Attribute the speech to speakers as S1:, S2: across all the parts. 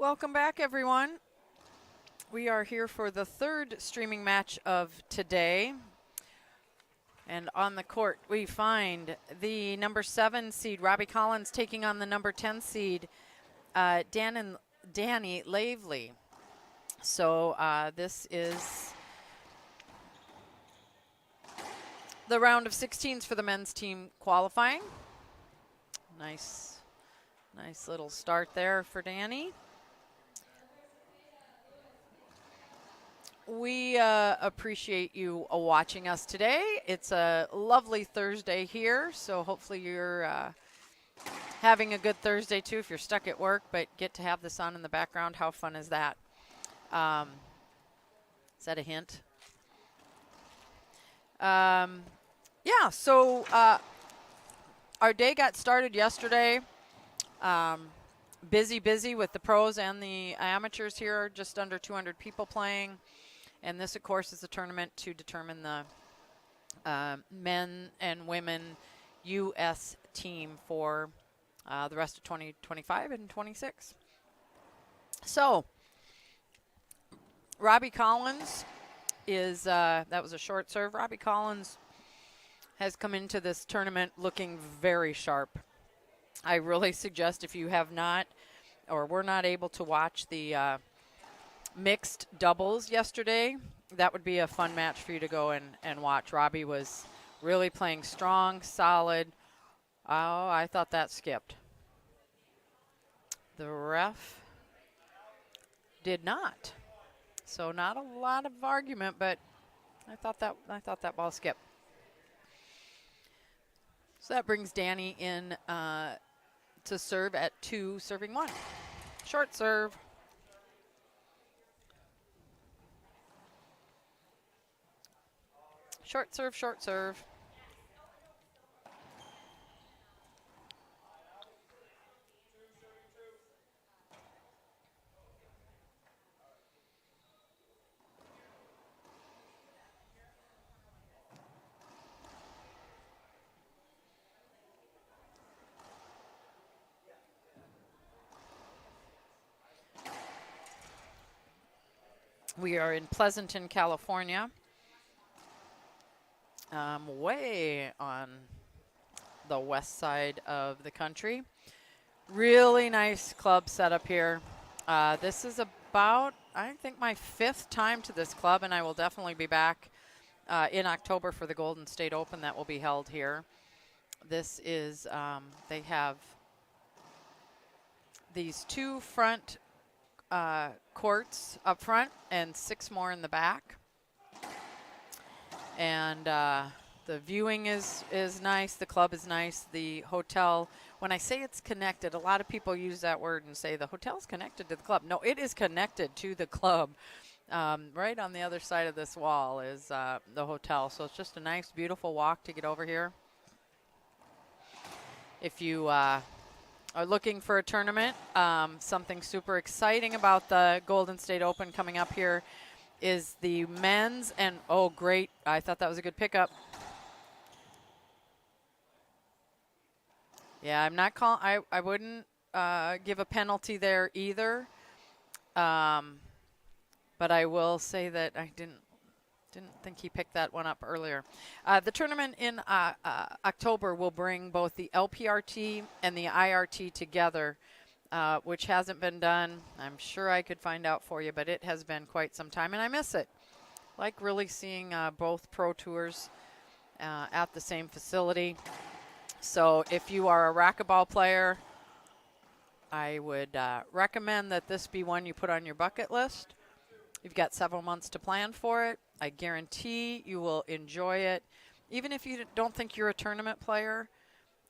S1: Welcome back, everyone. We are here for the third streaming match of today. And on the court, we find the number 7 seed, Robbie Collins, taking on the number 10 seed, Danny LAVELY. So this is the round of 16s for the men's team qualifying. Nice little start there for Danny. We appreciate you watching us today. It's a lovely Thursday here, so hopefully you're having a good Thursday too if you're stuck at work, but get to have this on in the background. How fun is that? Is that a hint? Yeah, so our day got started yesterday. Busy with the pros and the amateurs here, just under 200 people playing. And this, of course, is a tournament to determine the men and women U.S. team for the rest of 2025 and 26. So, Robbie Collins is, that was a short serve. Robbie Collins has come into this tournament looking very sharp. I really suggest if you have not or were not able to watch the mixed doubles yesterday, that would be a fun match for you to go and watch. Robbie was really playing strong, solid. Oh, I thought that skipped. The ref did not. So not a lot of argument, but I thought that ball skipped. So that brings Danny in to serve at 2, serving 1. Short serve. Short serve, short serve. We are in Pleasanton, California. Way on the west side of the country. Really nice club setup here. This is about, I think, my 5th time to this club, and I will definitely be back in October for the Golden State Open that will be held here. This is, they have these 2 front courts up front and 6 more in the back. And the viewing is nice. The club is nice. The hotel, when I say it's connected, a lot of people use that word and say the hotel's connected to the club. No, it is connected to the club. Right on the other side of this wall is the hotel. So it's just a nice, beautiful walk to get over here. If you are looking for a tournament, something super exciting about the Golden State Open coming up here is the men's, and oh, great. I thought that was a good pickup. Yeah, I'm not calling, I wouldn't give a penalty there either. But I will say that I didn't think he picked that one up earlier. The tournament in October will bring both the LPRT and the IRT together, which hasn't been done. I'm sure I could find out for you, but it has been quite some time, and I miss it. Like really seeing both pro tours at the same facility. So if you are a racquetball player, I would recommend that this be one you put on your bucket list. You've got several months to plan for it. I guarantee you will enjoy it. Even if you don't think you're a tournament player,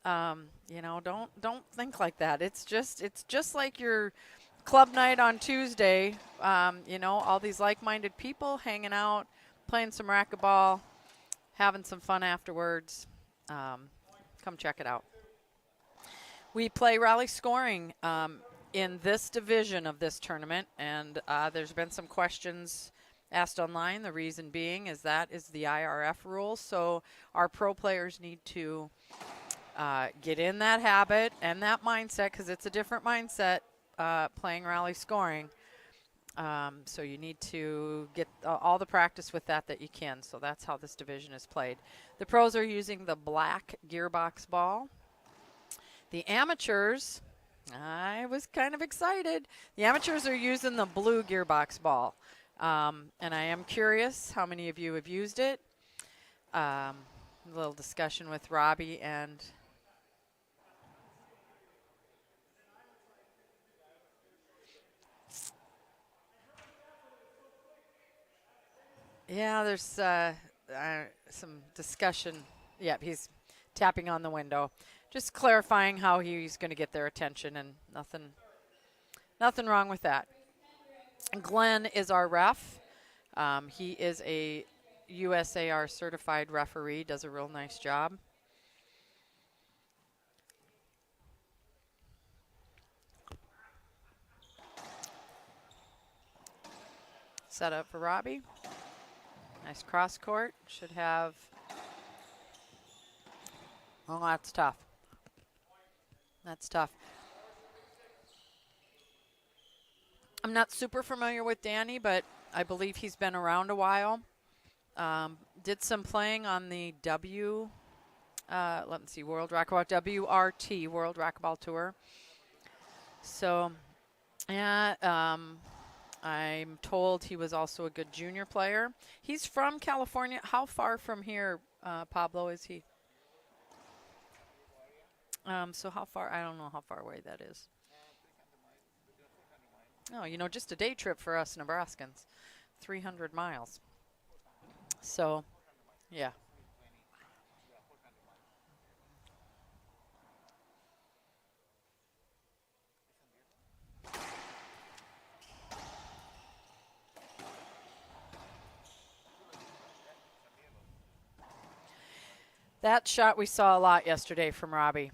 S1: you know, don't think like that. It's just like your club night on Tuesday. You know, all these like-minded people hanging out, playing some racquetball, having some fun afterwards. Come check it out. We play rally scoring in this division of this tournament, and there's been some questions asked online. The reason being is that is the IRF rule, so our pro players need to get in that habit and that mindset, because it's a different mindset playing rally scoring. So you need to get all the practice with that you can. So that's how this division is played. The pros are using the black gearbox ball. The amateurs, I was kind of excited. The amateurs are using the blue gearbox ball. And I am curious how many of you have used it. A little discussion with Robbie and yeah, there's some discussion. Yep, he's tapping on the window. Just clarifying how he's going to get their attention, and nothing wrong with that. Glenn is our ref. He is a USAR certified referee, does a real nice job. Set up for Robbie. Nice cross court. Should have. Oh, that's tough. That's tough. I'm not super familiar with Danny, but I believe he's been around a while. Did some playing on the let me see, World Racquetball, WRT, World Racquetball Tour. So, yeah, I'm told he was also a good junior player. He's from California. How far from here, Pablo, is he? So how far? I don't know how far away that is. Oh, you know, just a day trip for us Nebraskans. 300 miles. So, yeah. That shot we saw a lot yesterday from Robbie.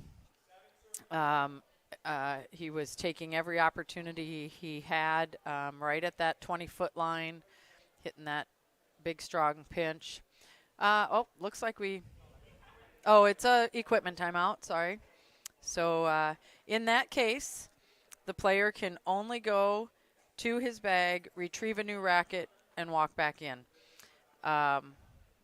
S1: He was taking every opportunity he had right at that 20-foot line, hitting that big, strong pinch. Oh, looks like oh, it's a equipment timeout, sorry. So in that case, the player can only go to his bag, retrieve a new racket, and walk back in.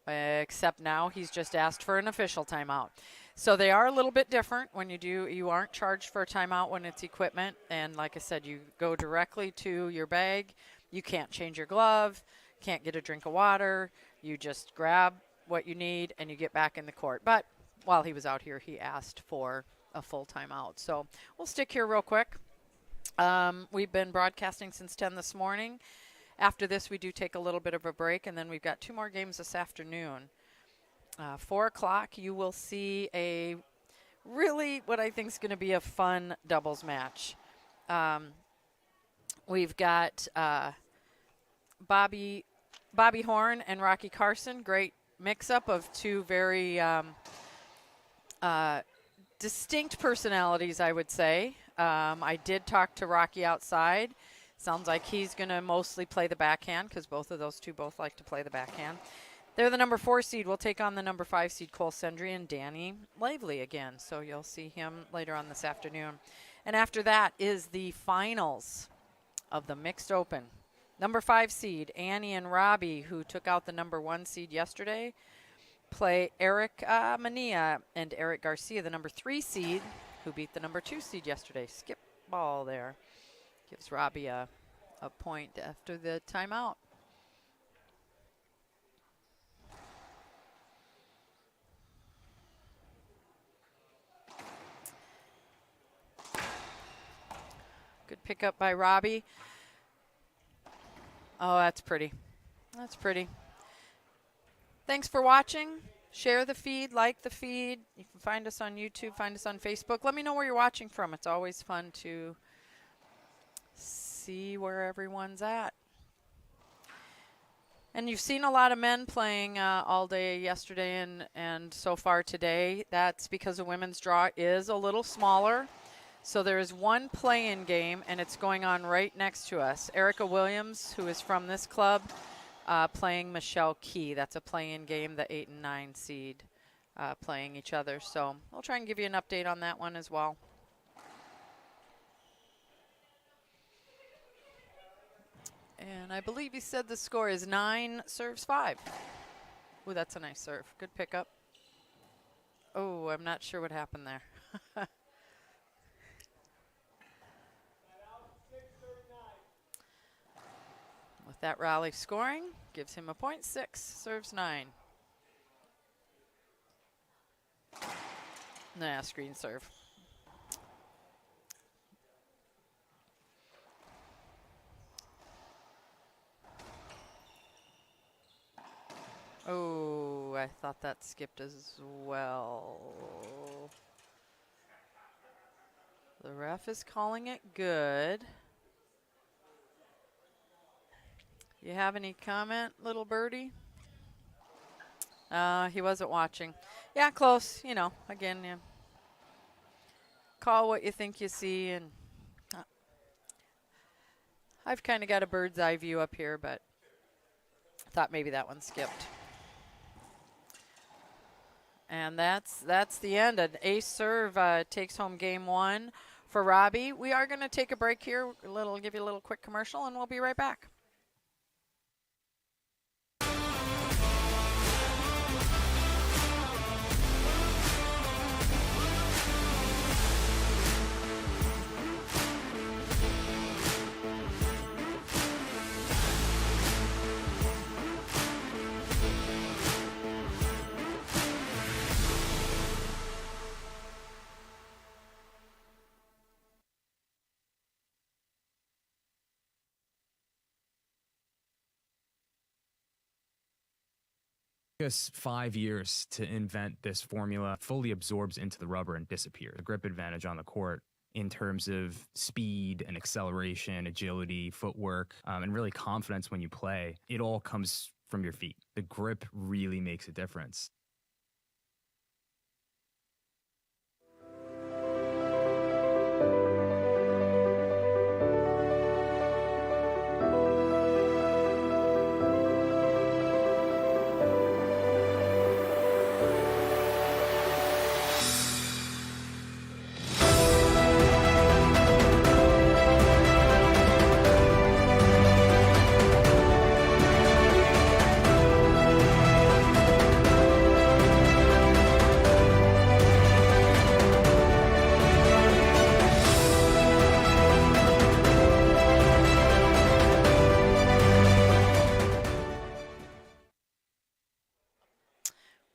S1: Except now he's just asked for an official timeout. So they are a little bit different when you aren't charged for a timeout when it's equipment. And like I said, you go directly to your bag. You can't change your glove, can't get a drink of water. You just grab what you need and you get back in the court. But while he was out here, he asked for a full timeout. So we'll stick here real quick. We've been broadcasting since 10 this morning. After this, we do take a little bit of a break, and then we've got 2 more games this afternoon. 4 o'clock, you will see a really what I think is going to be a fun doubles match. We've got Bobby Horn and Rocky Carson. Great mix-up of 2 very distinct personalities, I would say. I did talk to Rocky outside. Sounds like he's going to mostly play the backhand because both of those two both like to play the backhand. They're the number 4 seed. We'll take on the number 5 seed, Cole Sendry and Danny Lavely again. So you'll see him later on this afternoon. And after that is the finals of the Mixed Open. Number 5 seed, Annie and Robbie, who took out the number 1 seed yesterday, play Eric Mania and Eric Garcia, the number 3 seed, who beat the number 2 seed yesterday. Skip ball there. Gives Robbie a point after the timeout. Good pickup by Robbie. Oh, that's pretty. That's pretty. Thanks for watching. Share the feed, like the feed. You can find us on YouTube, find us on Facebook. Let me know where you're watching from. It's always fun to see where everyone's at. And you've seen a lot of men playing all day yesterday and so far today. That's because the women's draw is a little smaller. So there is one play-in game, and it's going on right next to us. Erica Williams, who is from this club, playing Michelle Key. That's a play-in game, the 8 and 9 seed playing each other. So we'll try and give you an update on that one as well. And I believe he said the score is 9 serves 5. Ooh, that's a nice serve. Good pickup. Oh, I'm not sure what happened there. With that rally scoring, gives him a point. 6 serves 9. Nah, screen serve. Oh, I thought that skipped as well. The ref is calling it good. You have any comment, little birdie? He wasn't watching. Yeah, close. You know, again, yeah. Call what you think you see, and I've kind of got a bird's eye view up here, but thought maybe that one skipped. And that's the end. An ace serve takes home game 1 for Robbie. We are going to take a break here. Give you a little quick commercial, and we'll be right back.
S2: Us 5 years to invent this formula, fully absorbs into the rubber and disappears. The grip advantage on the court in terms of speed and acceleration, agility, footwork, and really confidence when you play, it all comes from your feet. The grip really makes a difference.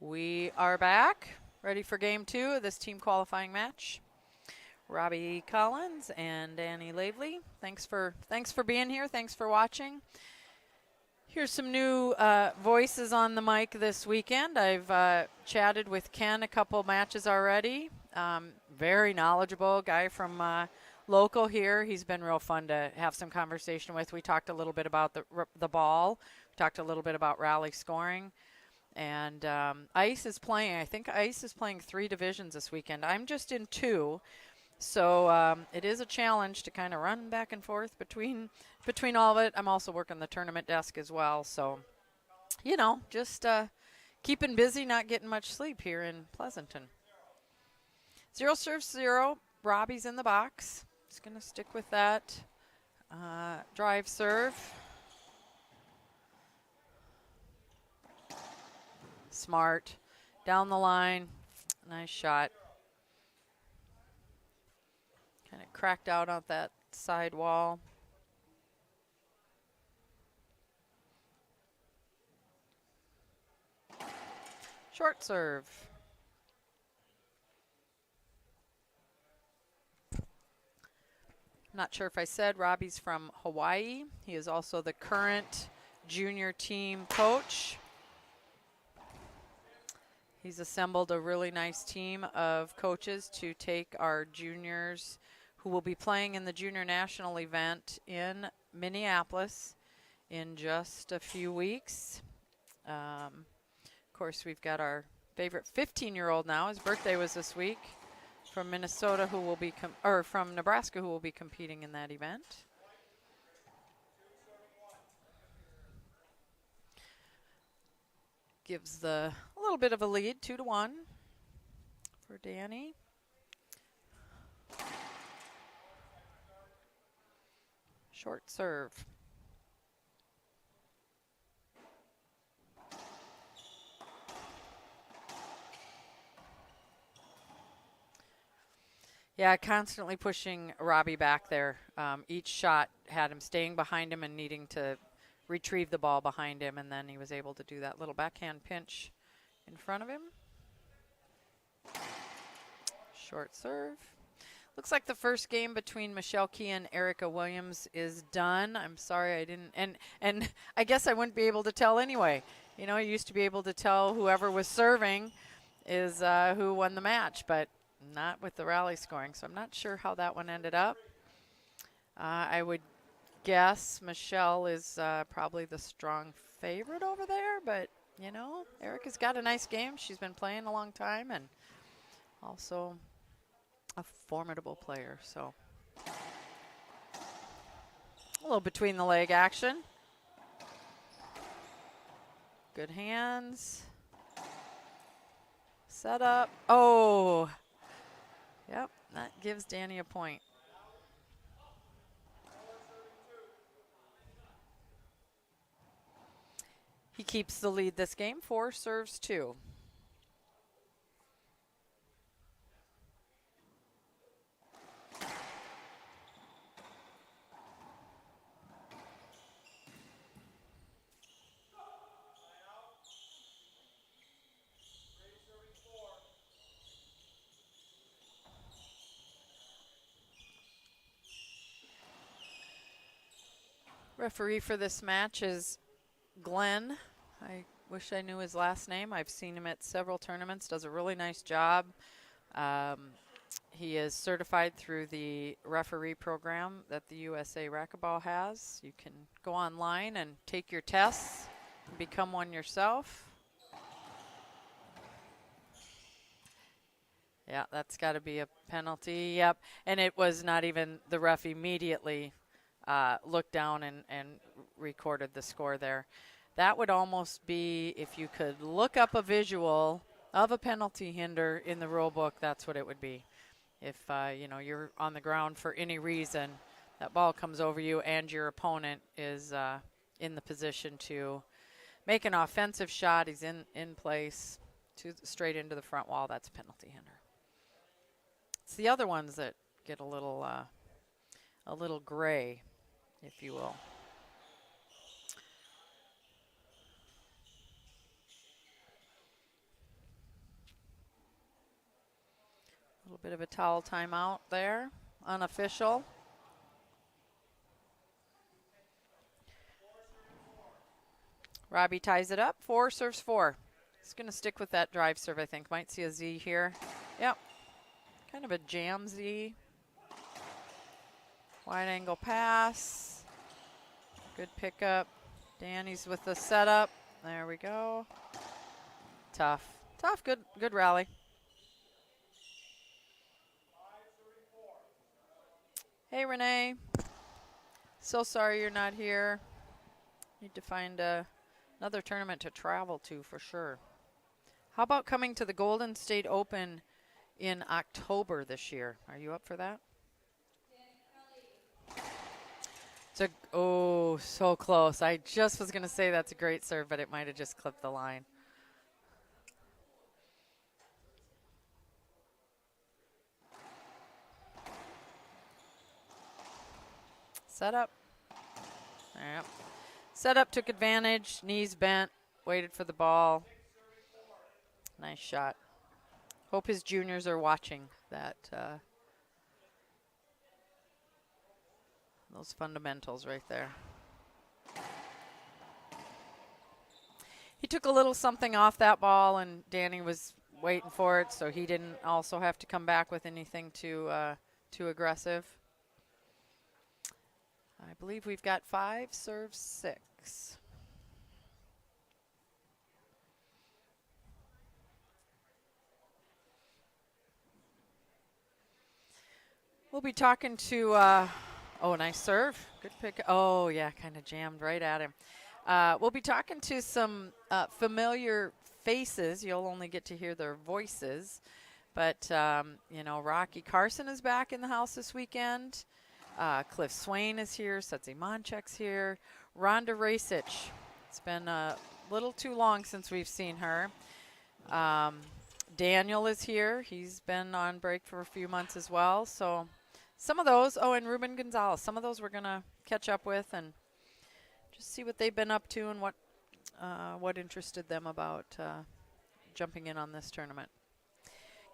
S1: We are back, ready for game 2 of this team qualifying match. Robbie Collins and Danny Lavely. Thanks for being here. Thanks for watching. Here's some new voices on the mic this weekend. I've chatted with Ken a couple matches already. Very knowledgeable guy from local here. He's been real fun to have some conversation with. We talked a little bit about the ball. We talked a little bit about rally scoring. And Ice is playing. I think Ice is playing 3 divisions this weekend. I'm just in 2. So it is a challenge to kind of run back and forth between all of it. I'm also working the tournament desk as well. So, you know, just keeping busy, not getting much sleep here in Pleasanton. 0 serves 0. Robbie's in the box. Just going to stick with that drive serve. Smart. Down the line. Nice shot. Kind of cracked out on that side wall. Short serve. Not sure if I said Robbie's from Hawaii. He is also the current junior team coach. He's assembled a really nice team of coaches to take our juniors who will be playing in the junior national event in Minneapolis in just a few weeks. Of course, we've got our favorite 15-year-old now. His birthday was this week, from Minnesota, who will be from Nebraska, who will be competing in that event. Gives a little bit of a lead, 2-1 for Danny. Short serve. Yeah, constantly pushing Robbie back there. Each shot had him staying behind him and needing to retrieve the ball behind him, and then he was able to do that little backhand pinch in front of him. Short serve. Looks like the first game between Michelle Key and Erica Williams is done. I'm sorry I didn't, and I guess I wouldn't be able to tell anyway. You know, I used to be able to tell whoever was serving is who won the match, but not with the rally scoring, so I'm not sure how that one ended up. I would guess Michelle is probably the strong favorite over there, but, you know, Erica's got a nice game. She's been playing a long time and also a formidable player, so. A little between the leg action. Good hands. Set up. Oh, yep, that gives Danny a point. He keeps the lead this game, 4 serves 2. Referee for this match is Glenn. I wish I knew his last name. I've seen him at several tournaments, does a really nice job. He is certified through the referee program that the USA Racquetball has. You can go online and take your tests and become one yourself. Yeah, that's got to be a penalty. Yep, and it was not even, the ref immediately looked down and recorded the score there. That would almost be, if you could look up a visual of a penalty hinder in the rule book, that's what it would be. If you know, you're on the ground for any reason, that ball comes over you and your opponent is in the position to make an offensive shot, he's in place straight into the front wall, that's a penalty hinder. It's the other ones that get a little gray, if you will. A little bit of a towel timeout there, unofficial. Robbie ties it up, 4 serves 4. He's going to stick with that drive serve, I think. Might see a Z here. Yep, kind of a jam Z. Wide angle pass. Good pickup. Danny's with the setup. There we go. Tough, good rally. Hey, Renee. So sorry you're not here. Need to find another tournament to travel to for sure. How about coming to the Golden State Open in October this year? Are you up for that? Oh, so close. I just was going to say that's a great serve, but it might have just clipped the line. Set up. Yep. Set up, took advantage, knees bent, waited for the ball. Nice shot. Hope his juniors are watching that. Those fundamentals right there. He took a little something off that ball, and Danny was waiting for it, so he didn't also have to come back with anything too aggressive. I believe we've got 5 serves 6. We'll be talking to, oh, nice serve. Good pick. Oh, yeah, kind of jammed right at him. We'll be talking to some familiar faces. You'll only get to hear their voices. But, you know, Rocky Carson is back in the house this weekend. Cliff Swain is here. Setzi Monchek's here. Rhonda Rasich. It's been a little too long since we've seen her. Daniel is here. He's been on break for a few months as well. So some of those, and Ruben Gonzalez, some of those we're going to catch up with and just see what they've been up to and what interested them about jumping in on this tournament.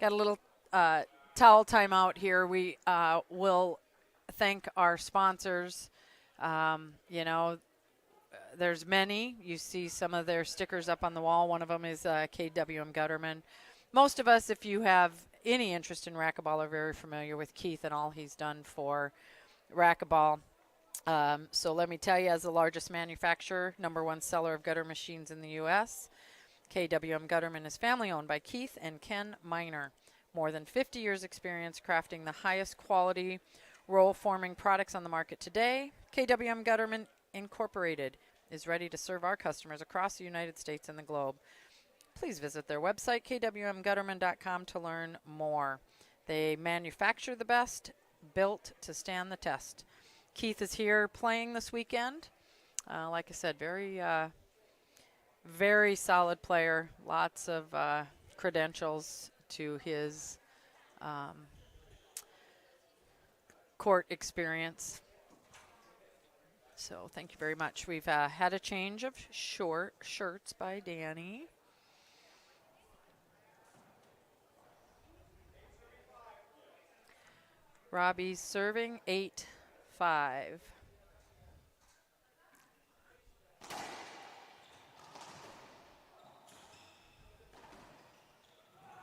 S1: Got a little towel timeout here. We will thank our sponsors. There's many. You see some of their stickers up on the wall. One of them is KWM Gutterman. Most of us, if you have any interest in racquetball, are very familiar with Keith and all he's done for racquetball. So let me tell you, as the largest manufacturer, #1 seller of gutter machines in the U.S., KWM Gutterman is family-owned by Keith and Ken Miner. More than 50 years experience crafting the highest quality roll-forming products on the market today. KWM Gutterman Incorporated is ready to serve our customers across the United States and the globe. Please visit their website, kwmgutterman.com, to learn more. They manufacture the best, built to stand the test. Keith is here playing this weekend. Like I said, very solid player. Lots of credentials to his court experience. So thank you very much. We've had a change of shirts by Danny. Robbie's serving 8-5.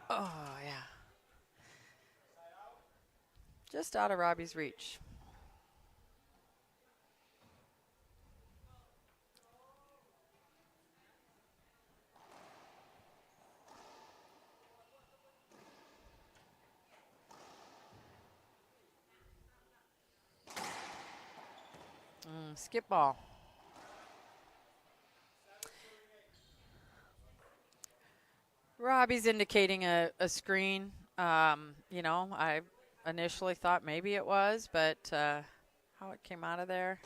S1: Oh, yeah. Just out of Robbie's reach. Skip ball. Robbie's indicating a screen. I initially thought maybe it was, but how it came out of there.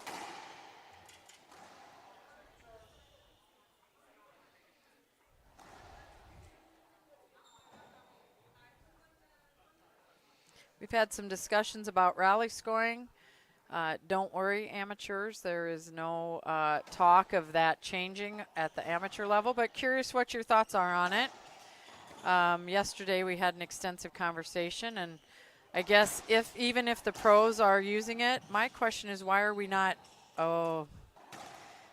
S1: We've had some discussions about rally scoring. Don't worry, amateurs. There is no talk of that changing at the amateur level, but curious what your thoughts are on it. Yesterday we had an extensive conversation, and I guess even if the pros are using it, my question is, why are we not? Oh,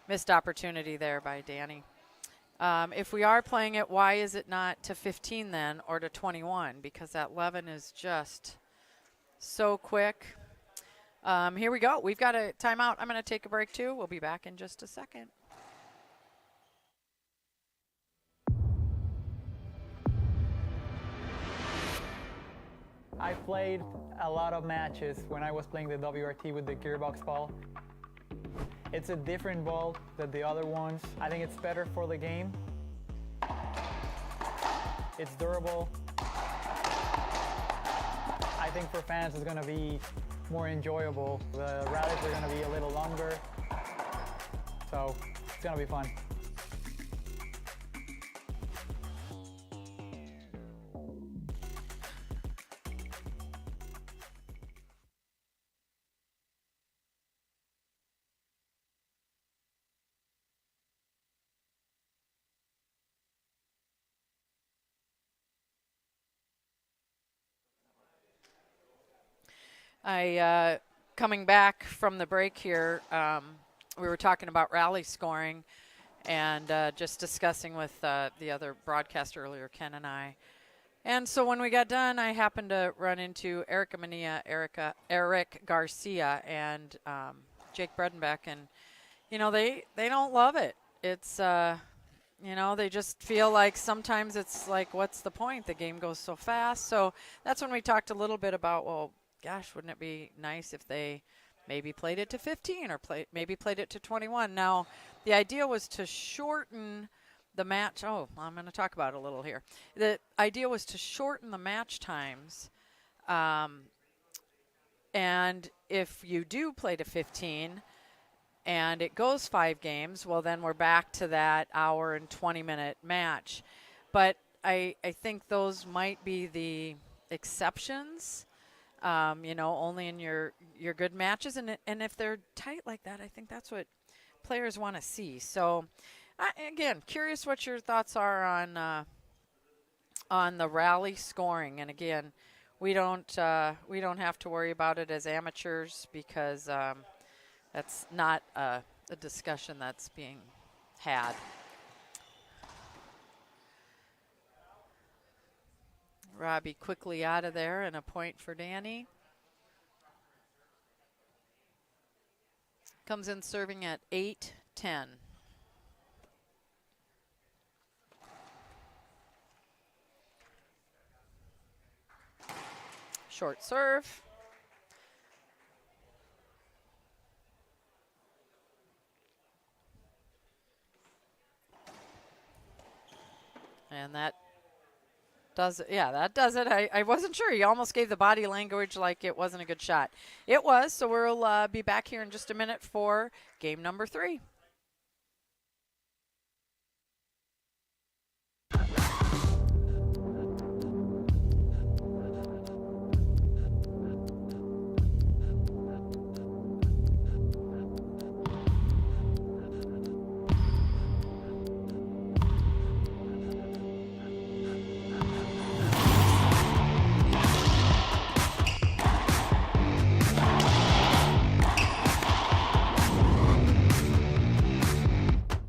S1: missed opportunity there by Danny. If we are playing it, why is it not to 15 then, or to 21? Because that 11 is just so quick. Here we go. We've got a timeout. I'm going to take a break too. We'll be back in just a second.
S3: I played a lot of matches when I was playing the WRT with the gearbox ball. It's a different ball than the other ones. I think it's better for the game. It's durable. I think for fans it's going to be more enjoyable. The rallies are going to be a little longer, so it's going to be fun.
S1: Coming back from the break here, we were talking about rally scoring and just discussing with the other broadcaster earlier, Ken and I. And so when we got done, I happened to run into Erica Mania, Eric Garcia, and Jake Bredenbeck, and they don't love it. It's they just feel like sometimes it's like, what's the point? The game goes so fast. So that's when we talked a little bit about, well, gosh, wouldn't it be nice if they maybe played it to 15 or maybe played it to 21? Now, the idea was to shorten the match. Oh, I'm going to talk about it a little here. The idea was to shorten the match times. And if you do play to 15 and it goes 5 games, well, then we're back to that hour and 20-minute match. But I think those might be the exceptions. You know, only in your good matches, and if they're tight like that, I think that's what players want to see. So, again, curious what your thoughts are on the rally scoring. And again, we don't have to worry about it as amateurs because that's not a discussion that's being had. Robbie quickly out of there, and a point for Danny. Comes in serving at 8-10. Short serve. And that does it. Yeah, that does it. I wasn't sure. He almost gave the body language like it wasn't a good shot. It was, so we'll be back here in just a minute for game number 3.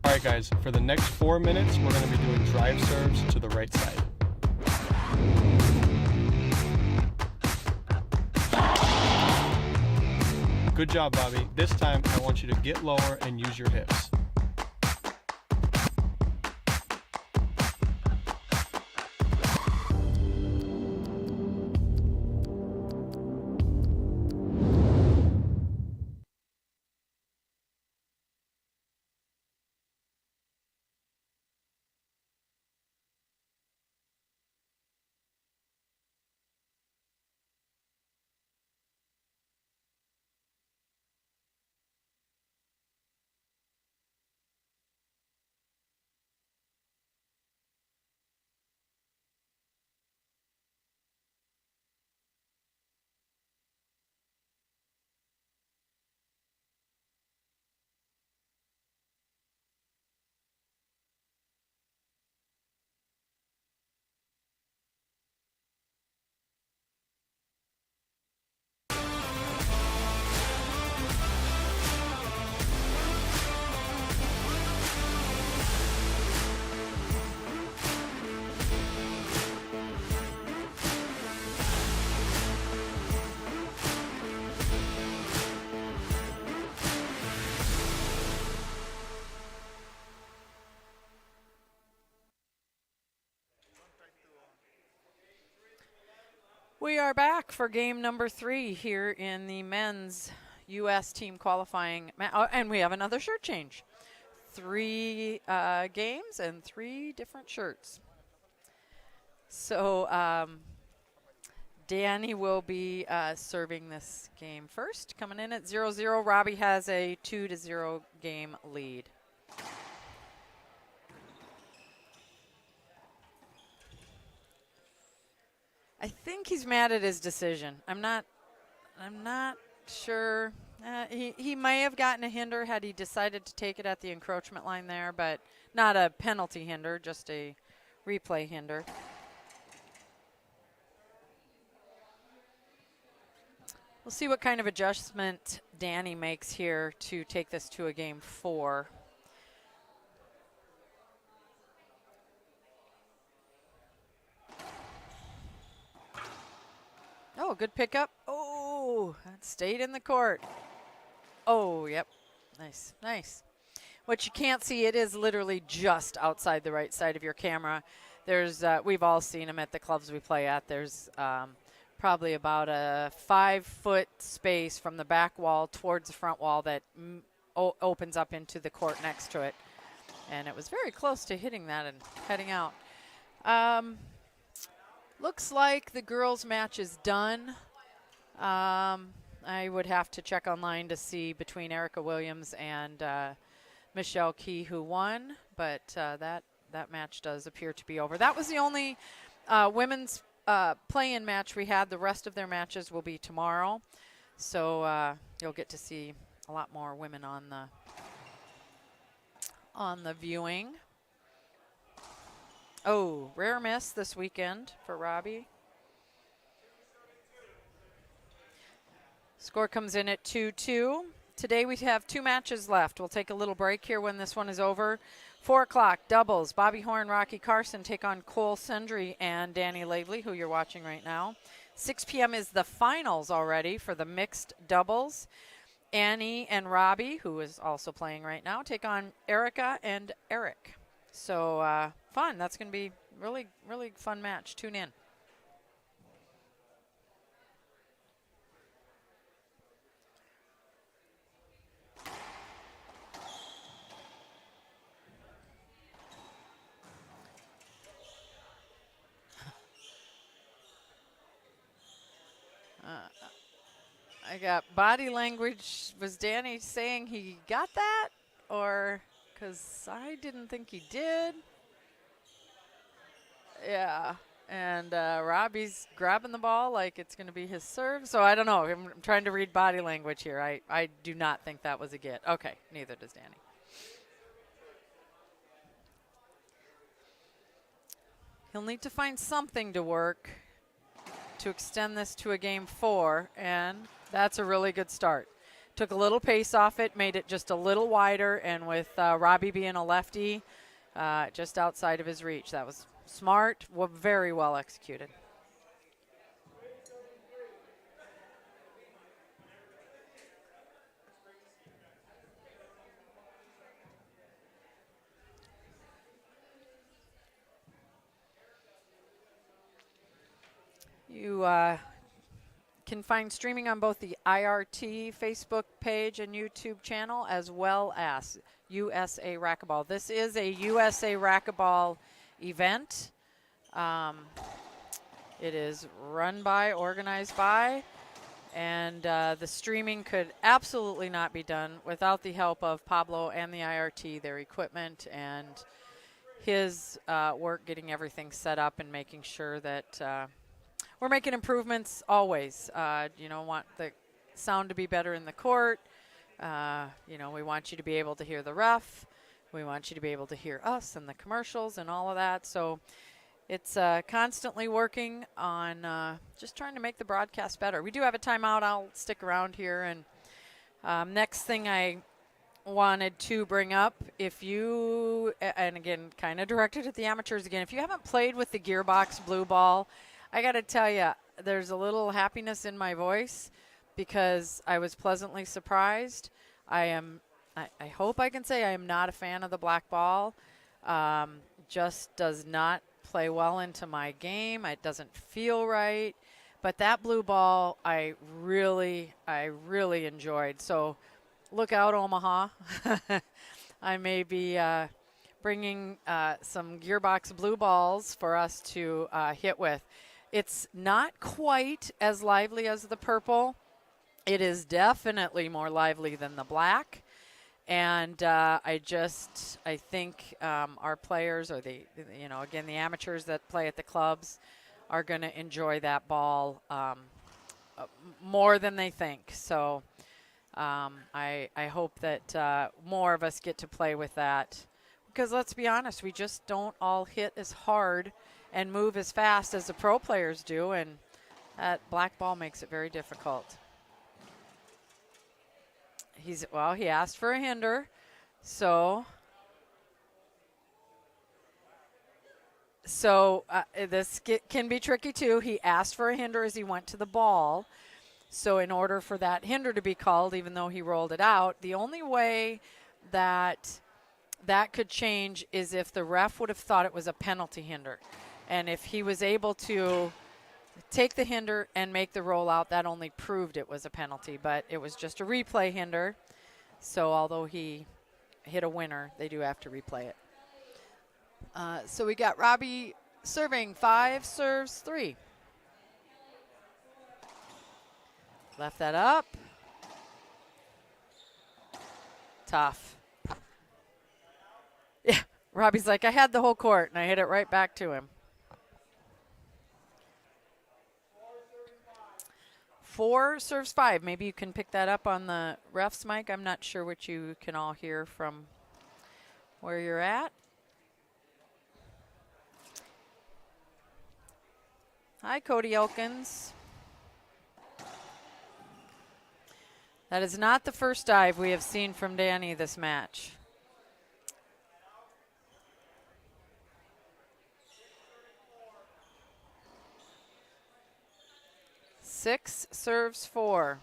S4: Alright guys, for the next 4 minutes, we're going to be doing drive serves to the right side. Good job, Bobby. This time, I want you to get lower and use your hips.
S1: We are back for game number 3 here in the men's U.S. team qualifying. And we have another shirt change. 3 games and 3 different shirts. So Danny will be serving this game first. Coming in at 0-0. Robbie has a 2-0 game lead. I think he's mad at his decision. I'm not sure. He may have gotten a hinder had he decided to take it at the encroachment line there, but not a penalty hinder, just a replay hinder. We'll see what kind of adjustment Danny makes here to take this to a game 4. Oh, good pickup. Oh, that stayed in the court. Oh, yep. Nice, nice. What you can't see, it is literally just outside the right side of your camera. There's, we've all seen them at the clubs we play at. There's probably about a 5-foot space from the back wall towards the front wall that opens up into the court next to it. And it was very close to hitting that and heading out. Looks like the girls' match is done. I would have to check online to see between Erica Williams and Michelle Key who won, but that that match does appear to be over. That was the only women's play-in match we had. The rest of their matches will be tomorrow. So you'll get to see a lot more women on the viewing. Oh, rare miss this weekend for Robbie. Score comes in at 2-2. Today we have 2 matches left. We'll take a little break here when this one is over. 4 o'clock, doubles. Bobby Horn, Rocky Carson take on Cole Sendry and Danny Lavely, who you're watching right now. 6 p.m. is the finals already for the mixed doubles. Annie and Robbie, who is also playing right now, take on Erica and Eric. So fun. That's going to be really, really fun match. Tune in. I got body language. Was Danny saying he got that? Or, because I didn't think he did. Yeah. And Robbie's grabbing the ball like it's going to be his serve. So I don't know. I'm trying to read body language here. I do not think that was a get. Okay. Neither does Danny. He'll need to find something to work to extend this to a game 4, and that's a really good start. Took a little pace off it, made it just a little wider, and with Robbie being a lefty, just outside of his reach. That was smart, very well executed. You can find streaming on both the IRT Facebook page and YouTube channel, as well as USA Racquetball. This is a USA Racquetball event. It is run by, organized by, and the streaming could absolutely not be done without the help of Pablo and the IRT, their equipment, and his work getting everything set up and making sure that we're making improvements always. Want the sound to be better in the court. We want you to be able to hear the ref. We want you to be able to hear us and the commercials and all of that. So it's constantly working on just trying to make the broadcast better. We do have a timeout. I'll stick around here. And next thing I wanted to bring up, if you, and again, kind of directed at the amateurs again, if you haven't played with the Gearbox Blue Ball, I got to tell you, there's a little happiness in my voice because I was pleasantly surprised. I hope I can say I am not a fan of the black ball. Just does not play well into my game. It doesn't feel right. But that blue ball, I really enjoyed. So look out, Omaha. I may be bringing some Gearbox blue balls for us to hit with. It's not quite as lively as the purple. It is definitely more lively than the black. And I think our players, or the amateurs that play at the clubs, are going to enjoy that ball more than they think. So I hope that more of us get to play with that. Because let's be honest, we just don't all hit as hard and move as fast as the pro players do, and that black ball makes it very difficult. He asked for a hinder, so this can be tricky too. He asked for a hinder as he went to the ball, so in order for that hinder to be called, even though he rolled it out, the only way that could change is if the ref would have thought it was a penalty hinder. And if he was able to take the hinder and make the rollout, that only proved it was a penalty. But it was just a replay hinder. So although he hit a winner, they do have to replay it. So we got Robbie serving 5, serves 3. Left that up. Tough. Yeah, Robbie's like, I had the whole court, and I hit it right back to him. 4 serves 5. Maybe you can pick that up on the ref's mic. I'm not sure what you can all hear from where you're at. Hi, Cody Elkins. That is not the first dive we have seen from Danny this match. 6 serves 4.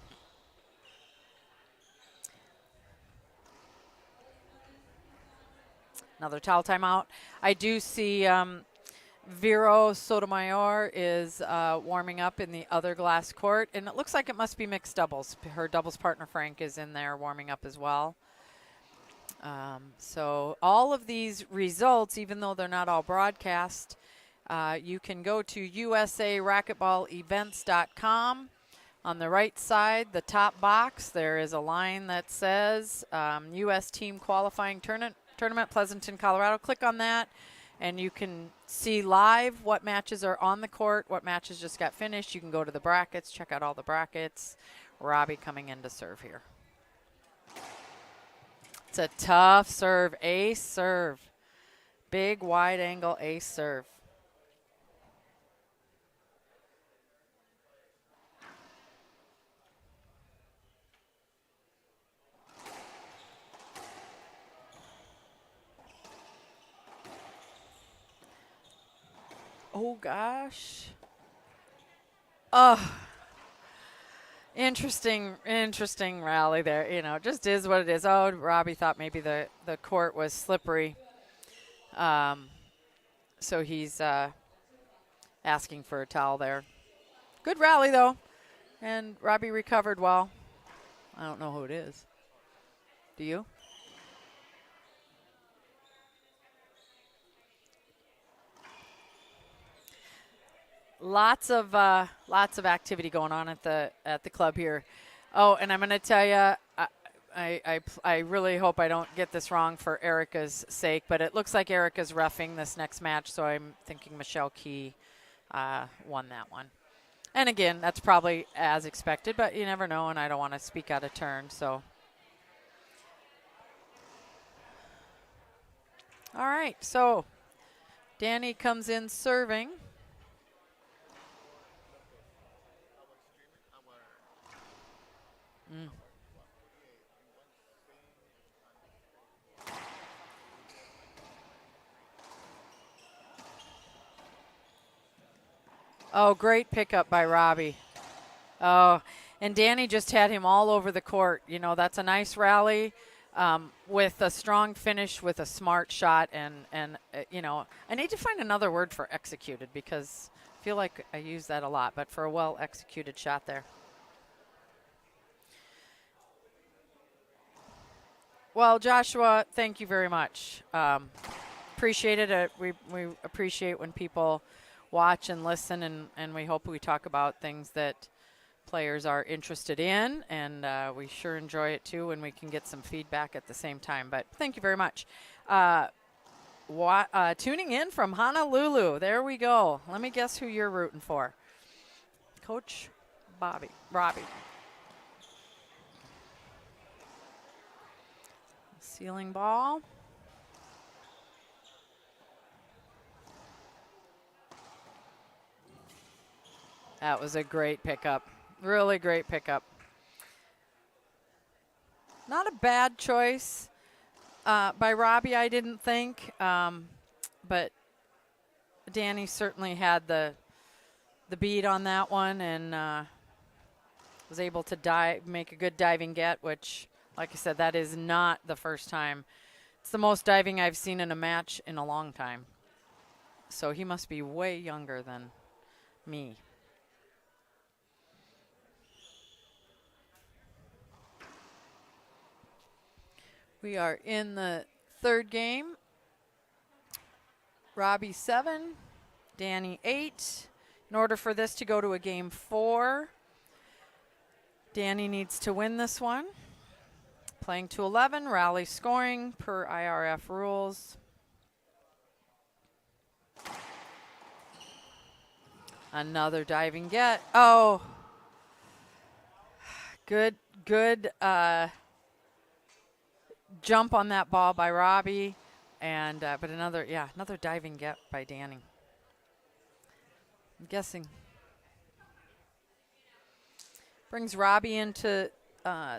S1: Another towel timeout. I do see Vero Sotomayor is warming up in the other glass court, and it looks like it must be mixed doubles. Her doubles partner Frank is in there warming up as well. So all of these results, even though they're not all broadcast, you can go to USARacquetballEvents.com. On the right side, the top box, there is a line that says U.S. Team Qualifying Tournament, Pleasanton, Colorado. Click on that, and you can see live what matches are on the court, what matches just got finished. You can go to the brackets, check out all the brackets. Robbie coming in to serve here. It's a tough serve, ace serve. Big wide angle ace serve. Oh, gosh. Oh, interesting rally there. You know, it just is what it is. Oh, Robbie thought maybe the court was slippery. So he's asking for a towel there. Good rally, though. And Robbie recovered well. I don't know who it is. Do you? Lots of activity going on at the club here. Oh, and I'm going to tell you, I really hope I don't get this wrong for Erica's sake, but it looks like Erica's reffing this next match, so I'm thinking Michelle Key won that one. And again, that's probably as expected, but you never know, and I don't want to speak out of turn. So, all right, so Danny comes in serving. Oh, great pickup by Robbie. Oh, and Danny just had him all over the court. You know, that's a nice rally with a strong finish with a smart shot. And you know, I need to find another word for executed because I feel like I use that a lot, but for a well-executed shot there. Well, Joshua, thank you very much. Appreciate it. We appreciate when people watch and listen, and we hope we talk about things that players are interested in, and we sure enjoy it too when we can get some feedback at the same time. But thank you very much. Tuning in from Honolulu. There we go. Let me guess who you're rooting for. Coach Robbie. Ceiling ball. That was a great pickup. Really great pickup. Not a bad choice by Robbie, I didn't think. But Danny certainly had the beat on that one and was able to make a good diving get, which, like I said, that is not the first time. It's the most diving I've seen in a match in a long time. So he must be way younger than me. We are in the third game. Robbie 7, Danny 8. In order for this to go to a game 4, Danny needs to win this one. Playing to 11, rally scoring per IRF rules. Another diving get. Oh, good jump on that ball by Robbie, and but another diving get by Danny. I'm guessing brings Robbie into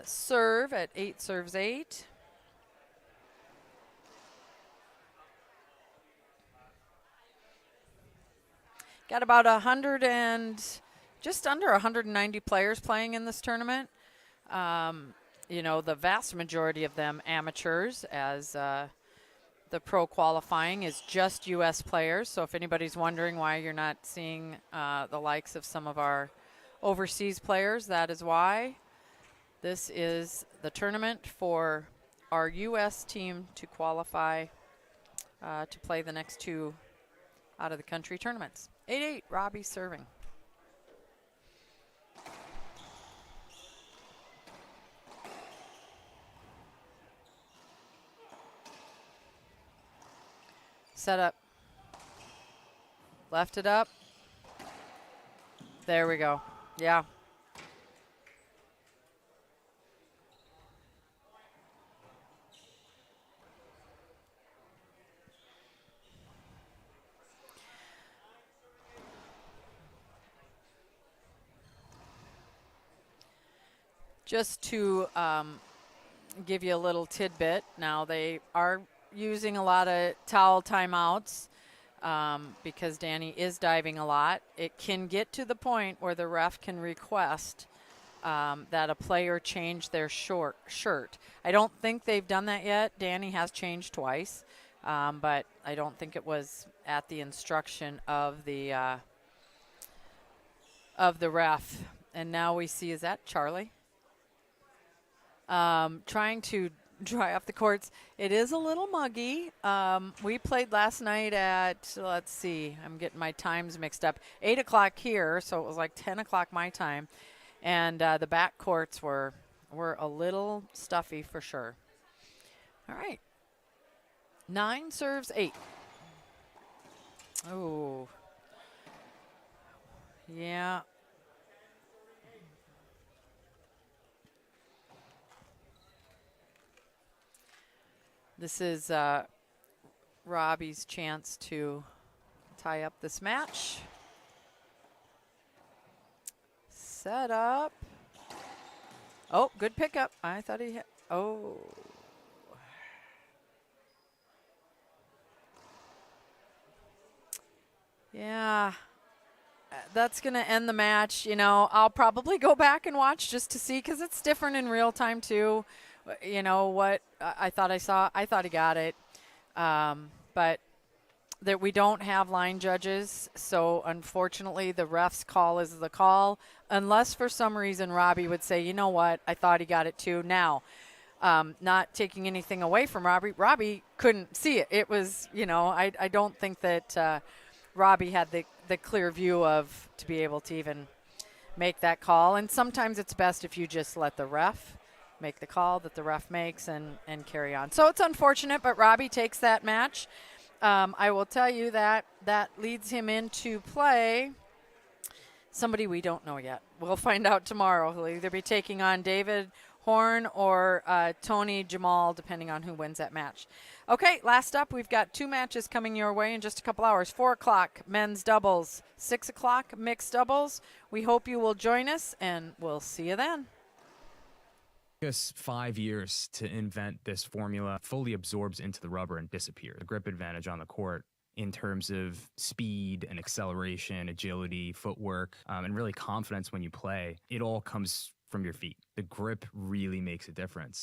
S1: serve at 8 serves 8. Got about 100 and just under 190 players playing in this tournament. The vast majority of them amateurs, as the pro qualifying is just U.S. players. So if anybody's wondering why you're not seeing the likes of some of our overseas players, that is why. This is the tournament for our U.S. team to qualify to play the next 2 out of the country tournaments. 8-8, Robbie serving. Set up. Left it up. There we go. Yeah. Just to give you a little tidbit, now they are using a lot of towel timeouts because Danny is diving a lot. It can get to the point where the ref can request that a player change their shirt. I don't think they've done that yet. Danny has changed twice, but I don't think it was at the instruction of the ref. And now we see, is that Charlie? Trying to dry off the courts. It is a little muggy. We played last night at, let's see, I'm getting my times mixed up, 8 o'clock here, so it was like 10 o'clock my time. And the back courts were a little stuffy for sure. All right. 9 serves 8. Oh. Yeah. This is Robbie's chance to tie up this match. Set up. Oh, good pickup. I thought he had. Oh. Yeah. That's going to end the match. I'll probably go back and watch just to see because it's different in real time too. What I thought I saw. I thought he got it. But that we don't have line judges. So, unfortunately, the ref's call is the call. Unless for some reason Robbie would say, you know what, I thought he got it too. Now, not taking anything away from Robbie. Robbie couldn't see it. It was, I don't think that Robbie had the clear view of to be able to even make that call. And sometimes it's best if you just let the ref make the call that the ref makes and carry on. So it's unfortunate, but Robbie takes that match. I will tell you that leads him into play somebody we don't know yet. We'll find out tomorrow. He'll either be taking on David Horn or Tony Jamal, depending on who wins that match. Okay, last up, we've got 2 matches coming your way in just a couple hours. 4 o'clock, men's doubles. 6 o'clock, mixed doubles. We hope you will join us, and we'll see you then.
S2: Took us 5 years to invent this formula. Fully absorbs into the rubber and disappears. The grip advantage on the court in terms of speed and acceleration, agility, footwork, and really confidence when you play. It all comes from your feet. The grip really makes a difference.